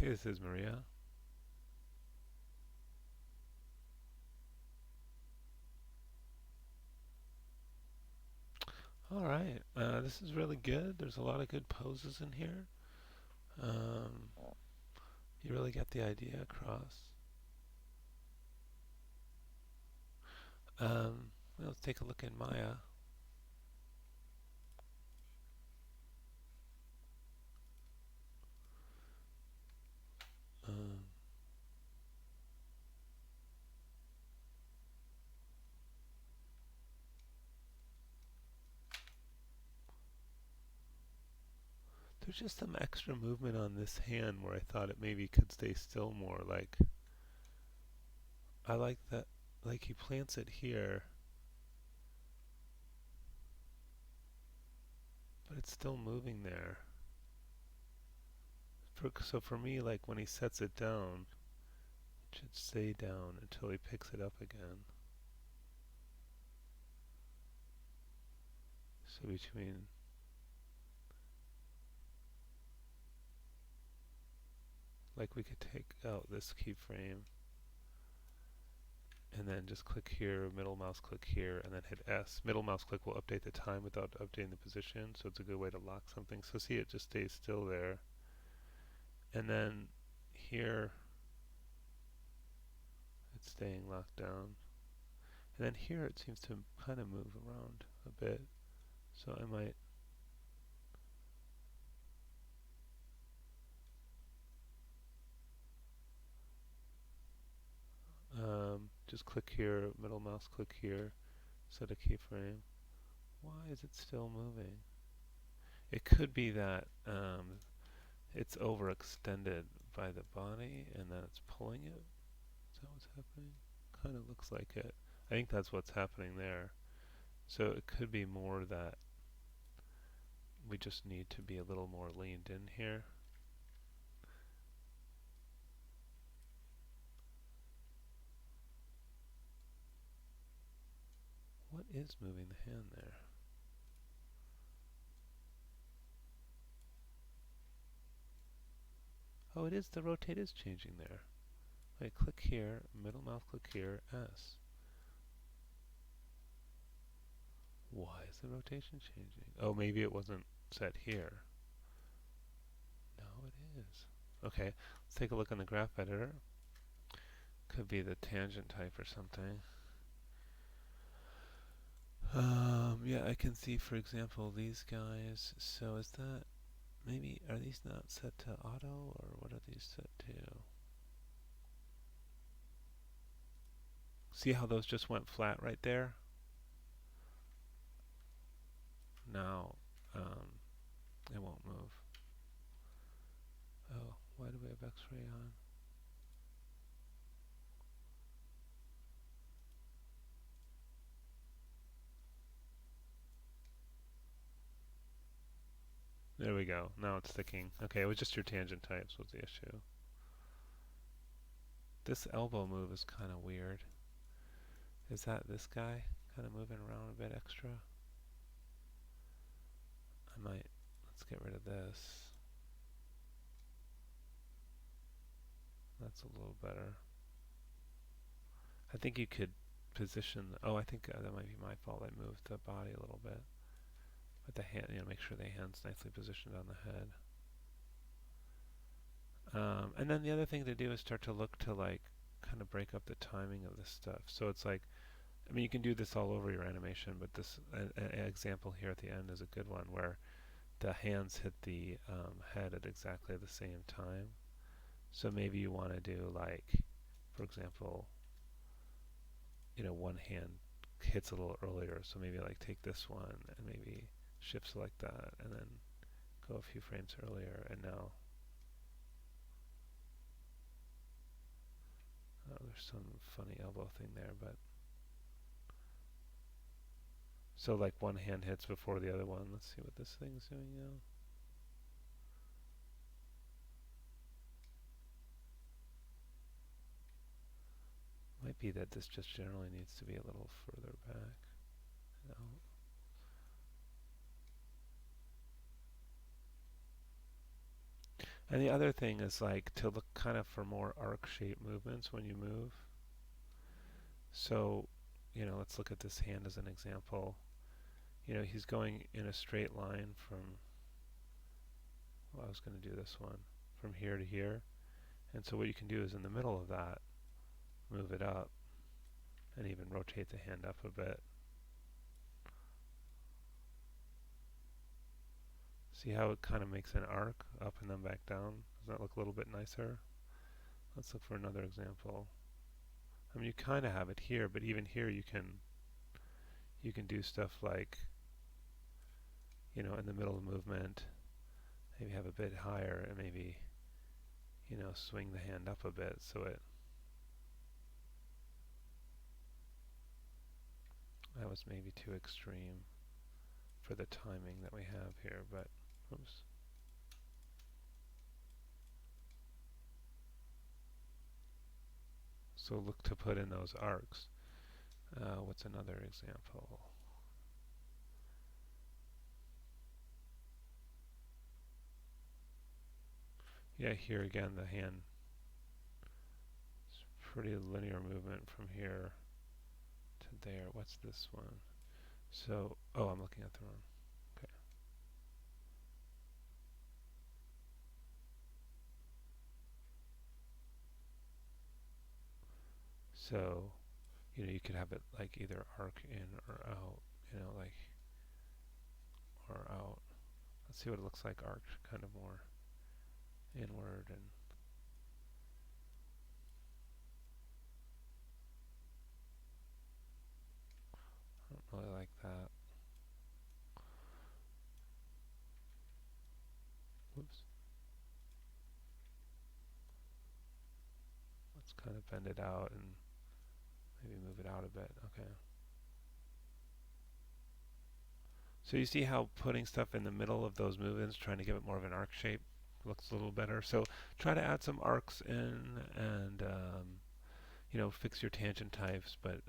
Hey, this is Maria. All right, this is really good. There's a lot of good poses in here. Um, you really get the idea across. Well, let's take a look in Maya. Um, there's just some extra movement on this hand where I thought it maybe could stay still more. Like, I like that, like he plants it here, but it's still moving there. So for me, like when he sets it down, it should stay down until he picks it up again. So between like we could take out this keyframe and then just click here, middle mouse click here, and then hit S. Middle mouse click will update the time without updating the position, so it's a good way to lock something. So see, it just stays still there. And then here, it's staying locked down. And then here, it seems to kind of move around a bit. So I might just click here, middle mouse click here, set a keyframe. Why is it still moving? It could be that it's overextended by the body and then it's pulling it. Is that what's happening? Kind of looks like it. I think that's what's happening there. So it could be more that we just need to be a little more leaned in here. What is moving the hand there? Oh, it is, the rotate is changing there. Wait, click here, middle mouse click here, S. Why is the rotation changing? Oh, maybe it wasn't set here. No, it is. Okay, let's take a look on the graph editor. Could be the tangent type or something. Yeah, I can see, for example, these guys. So is that, maybe, are these not set to auto, or what are these set to? See how those just went flat right there? Now, it won't move. Oh, why do we have X-ray on? There we go. Now it's sticking. Okay, it was just your tangent types was the issue. This elbow move is kind of weird. Is that this guy kind of moving around a bit extra? I might, let's get rid of this. That's a little better. I think you could position, oh, I think that might be my fault. I moved the body a little bit. But the hand, make sure the hand's nicely positioned on the head. And then the other thing to do is start to look to like kind of break up the timing of this stuff. So it's like, I mean, you can do this all over your animation, but this example here at the end is a good one where the hands hit the head at exactly the same time. So maybe you want to do like, for example, one hand hits a little earlier. So maybe like take this one and maybe shift select that and then go a few frames earlier. And now there's some funny elbow thing there, but so like one hand hits before the other one. Let's see what this thing's doing now. Might be that this just generally needs to be a little further back. No. And the other thing is like to look kind of for more arc shape movements when you move. So, let's look at this hand as an example. He's going in a straight line from, well, I was going to do this one, from here to here. And so what you can do is in the middle of that, move it up and even rotate the hand up a bit. See how it kind of makes an arc up and then back down? Does that look a little bit nicer? Let's look for another example. I mean, you kind of have it here, but even here you can do stuff like, in the middle of the movement, maybe have a bit higher and maybe, swing the hand up a bit so that was maybe too extreme for the timing that we have here, but oops. So look to put in those arcs. What's another example? Yeah, here again the hand, it's pretty linear movement from here to there. What's this one? So, oh, I'm looking at the wrong. Okay. So, you could have it like either arc in or out, like, or out. Let's see what it looks like arced kind of more inward and I don't really like that. Whoops. Let's kind of bend it out and maybe move it out a bit. Okay. So you see how putting stuff in the middle of those movements, trying to give it more of an arc shape, looks a little better. So try to add some arcs in and fix your tangent types. But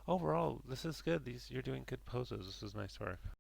overall, this is good. You're doing good poses. This is nice work.